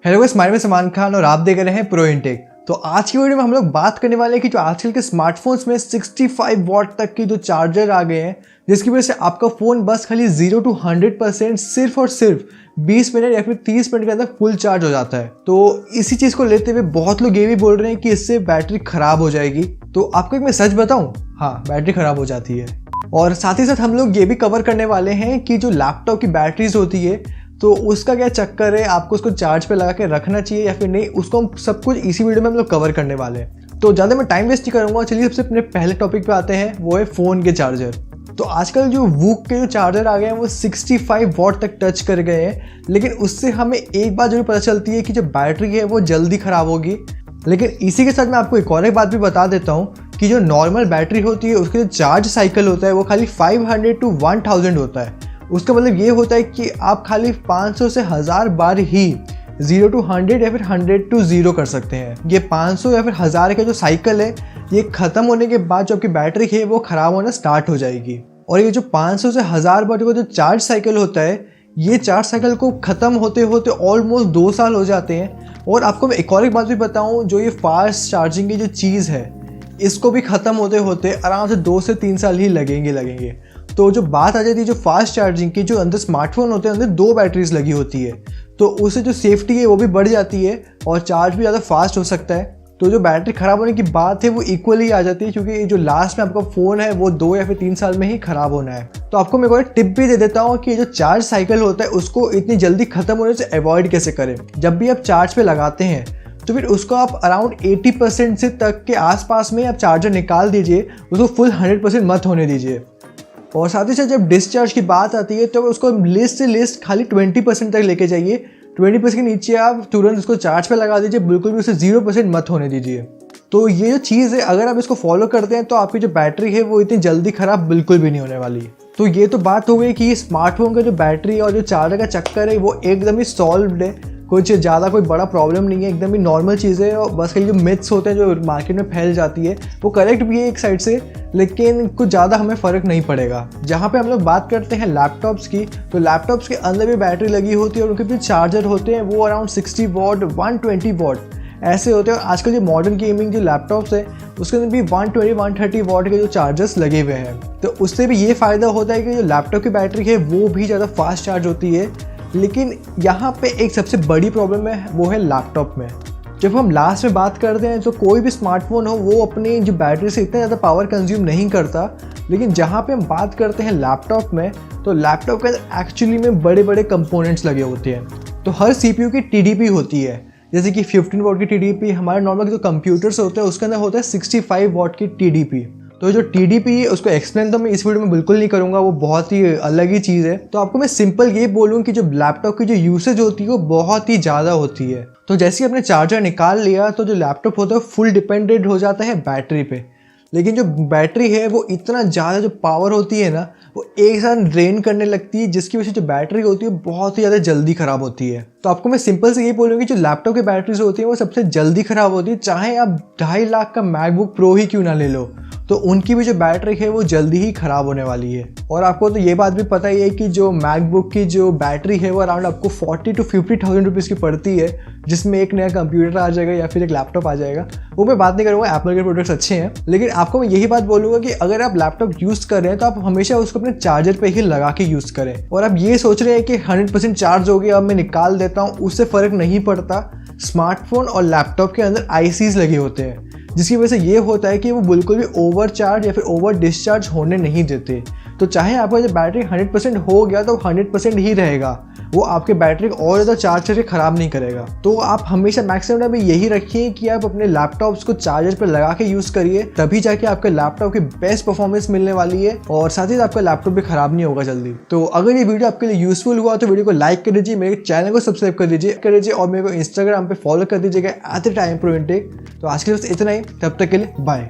Hello guys, मैं सलमान खान और आप देख रहे हैं प्रो इनटेक। तो आज की वीडियो में हम लोग बात करने वाले हैं कि जो आजकल के स्मार्टफोन्स में 65 वॉट तक की जो चार्जर आ गए हैं, जिसकी वजह से आपका फ़ोन बस खाली 0 to 100% सिर्फ और सिर्फ 20 मिनट या फिर 30 मिनट के अंदर फुल चार्ज हो जाता है। तो इसी चीज़ को लेते हुए बहुत लोग ये भी बोल रहे हैं कि इससे बैटरी ख़राब हो जाएगी। तो आपको एक मैं सच बताऊँ, हाँ, बैटरी ख़राब हो जाती है। और साथ ही साथ हम लोग ये भी कवर करने वाले हैं कि जो लैपटॉप की बैटरीज होती है तो उसका क्या चक्कर है, आपको उसको चार्ज पे लगा के रखना चाहिए या फिर नहीं, उसको हम सब कुछ इसी वीडियो में हम लोग कवर करने वाले हैं। तो ज़्यादा मैं टाइम वेस्ट नहीं करूँगा, चलिए सबसे अपने पहले टॉपिक पे आते हैं, वो है फ़ोन के चार्जर। तो आजकल जो वूक के जो चार्जर आ गए हैं वो 65 वॉट तक टच कर गए हैं, लेकिन उससे हमें एक बात जरूर पता चलती है कि जो बैटरी है वो जल्दी ख़राब होगी। लेकिन इसी के साथ मैं आपको एक और एक बात भी बता देता हूँ कि जो नॉर्मल बैटरी होती है उसके जो चार्ज साइकिल होता है वो खाली 500 to 1000 होता है। उसका मतलब ये होता है कि आप खाली 500 से 1000 बार ही 0 to 100 या फिर 100 to 0 कर सकते हैं। ये 500 या फिर 1000 का जो साइकिल है ये ख़त्म होने के बाद जो आपकी बैटरी है वो ख़राब होना स्टार्ट हो जाएगी। और ये जो 500 से 1000 बार का जो चार्ज साइकिल होता है, ये चार्ज साइकिल को ख़त्म होते होते ऑलमोस्ट 2 साल हो जाते हैं। और आपको मैं एक और एक बात भी बताऊँ, जो ये फास्ट चार्जिंग की जो चीज़ है इसको भी ख़त्म होते होते आराम से 2 से 3 साल ही लगेंगे। तो जो बात आ जाती है जो फास्ट चार्जिंग की, जो अंदर स्मार्टफोन होते हैं अंदर 2 बैटरीज लगी होती है, तो उससे जो सेफ्टी है वो भी बढ़ जाती है और चार्ज भी ज़्यादा फास्ट हो सकता है। तो जो बैटरी ख़राब होने की बात है वो इक्वली आ जाती है, क्योंकि जो लास्ट में आपका फ़ोन है वो 2 या फिर 3 साल में ही ख़राब होना है। तो आपको मैं कोई टिप भी दे देता हूँ कि जो चार्ज साइकिल होता है उसको इतनी जल्दी ख़त्म होने से अवॉइड कैसे करें। जब भी आप चार्ज पे लगाते हैं तो फिर उसको आप अराउंड 80% से तक के आसपास में आप चार्जर निकाल दीजिए, उसको फुल 100% मत होने दीजिए। और साथ ही साथ जब डिस्चार्ज की बात आती है तो उसको लिस्ट से लिस्ट खाली 20% तक लेके जाइए। 20% के नीचे आप तुरंत उसको चार्ज पे लगा दीजिए, बिल्कुल भी उसे 0% मत होने दीजिए। तो ये जो चीज़ है, अगर आप इसको फॉलो करते हैं तो आपकी जो बैटरी है वो इतनी जल्दी ख़राब बिल्कुल भी नहीं होने वाली। तो ये तो बात हो गई कि स्मार्टफोन का जो बैटरी और जो चार्जर का चक्कर है वो एकदम ही सॉल्व्ड है, कुछ ज़्यादा कोई बड़ा प्रॉब्लम नहीं है, एकदम ही नॉर्मल चीज़ है। और बस कई जो मिथ्स होते हैं जो मार्केट में फैल जाती है वो करेक्ट भी है एक साइड से, लेकिन कुछ ज़्यादा हमें फ़र्क नहीं पड़ेगा। जहाँ पे हम लोग बात करते हैं लैपटॉप्स की, तो लैपटॉप्स के अंदर भी बैटरी लगी होती है और उनके भी चार्जर होते हैं वो अराउंड 60 वॉट 120 वॉट ऐसे होते हैं। और आजकल जो मॉडर्न गेमिंग जो लैपटॉप्स है उसके अंदर भी 120-130 वॉट के जो चार्जर्स लगे हुए हैं। तो उससे भी ये फ़ायदा होता है कि जो लैपटॉप की बैटरी है वो भी ज़्यादा फास्ट चार्ज होती है। लेकिन यहाँ पे एक सबसे बड़ी प्रॉब्लम है, वो है लैपटॉप में। जब हम लास्ट में बात करते हैं तो कोई भी स्मार्टफोन हो वो अपनी जो बैटरी से इतना ज़्यादा पावर कंज्यूम नहीं करता, लेकिन जहाँ पे हम बात करते हैं लैपटॉप में, तो लैपटॉप के अंदर एक्चुअली में बड़े बड़े कंपोनेंट्स लगे होते हैं। तो हर CPU की TDP होती है, जैसे कि 15 वॉट की TDP, हमारे नॉर्मल जो कंप्यूटर्स होते हैं उसके अंदर होता है 65 वॉट की TDP। तो जो TDP है उसको एक्सप्लेन तो मैं इस वीडियो में बिल्कुल नहीं करूँगा, वो बहुत ही अलग ही चीज़ है। तो आपको मैं सिंपल ये बोलूँ कि जो लैपटॉप की जो यूसेज होती है वो बहुत ही ज़्यादा होती है। तो जैसे ही आपने चार्जर निकाल लिया तो जो लैपटॉप होता है फुल डिपेंडेंट हो जाता है बैटरी पे। लेकिन जो बैटरी है वो इतना ज़्यादा जो पावर होती है ना वो एक साथ ड्रेन करने लगती है, जिसकी वजह से जो बैटरी होती है बहुत ही ज़्यादा जल्दी ख़राब होती है। तो आपको मैं सिंपल से ये बोलूँगी जो लैपटॉप की बैटरीज होती है वो सबसे जल्दी ख़राब होती है, चाहे आप 2.5 लाख का मैकबुक प्रो ही क्यों ना ले लो, तो उनकी भी जो बैटरी है वो जल्दी ही ख़राब होने वाली है। और आपको तो ये बात भी पता ही है कि जो मैकबुक की जो बैटरी है वो अराउंड आपको 40 to 50,000 रुपीज़ की पड़ती है, जिसमें एक नया कंप्यूटर आ जाएगा या फिर एक लैपटॉप आ जाएगा। वो मैं बात नहीं करूँगा, एप्पल के प्रोडक्ट्स अच्छे हैं, लेकिन आपको मैं यही बात बोलूँगा कि अगर आप लैपटॉप यूज़ कर रहे हैं तो आप हमेशा उसको अपने चार्जर पर ही लगा के यूज़ करें। और आप ये सोच रहे हैं कि 100% चार्ज हो गया अब मैं निकाल देता हूँ, उससे फ़र्क नहीं पड़ता। स्मार्टफोन और लैपटॉप के अंदर ICs लगे होते हैं, जिसकी वजह से ये होता है कि वो बिल्कुल भी ओवर चार्ज या फिर ओवर डिस्चार्ज होने नहीं देते। तो चाहे आपका जब बैटरी 100% हो गया तो 100% ही रहेगा, वो आपके बैटरी को और ज़्यादा चार्ज करके ख़राब नहीं करेगा। तो आप हमेशा मैक्सिमम में यही रखिए कि आप अपने लैपटॉप्स को चार्जर पर लगा के यूज़ करिए, तभी जाके आपके लैपटॉप की बेस्ट परफॉर्मेंस मिलने वाली है और साथ ही आपका लैपटॉप भी ख़राब नहीं होगा जल्दी। तो अगर ये वीडियो आपके लिए यूज़फुल हुआ तो वीडियो को लाइक कर दीजिए, मेरे चैनल को सब्सक्राइब कर दीजिए और मेरे को इंस्टाग्राम पर फॉलो कर दीजिएगा @timeprointech। तो आज के लिए बस इतना ही, तब तक के लिए बाय।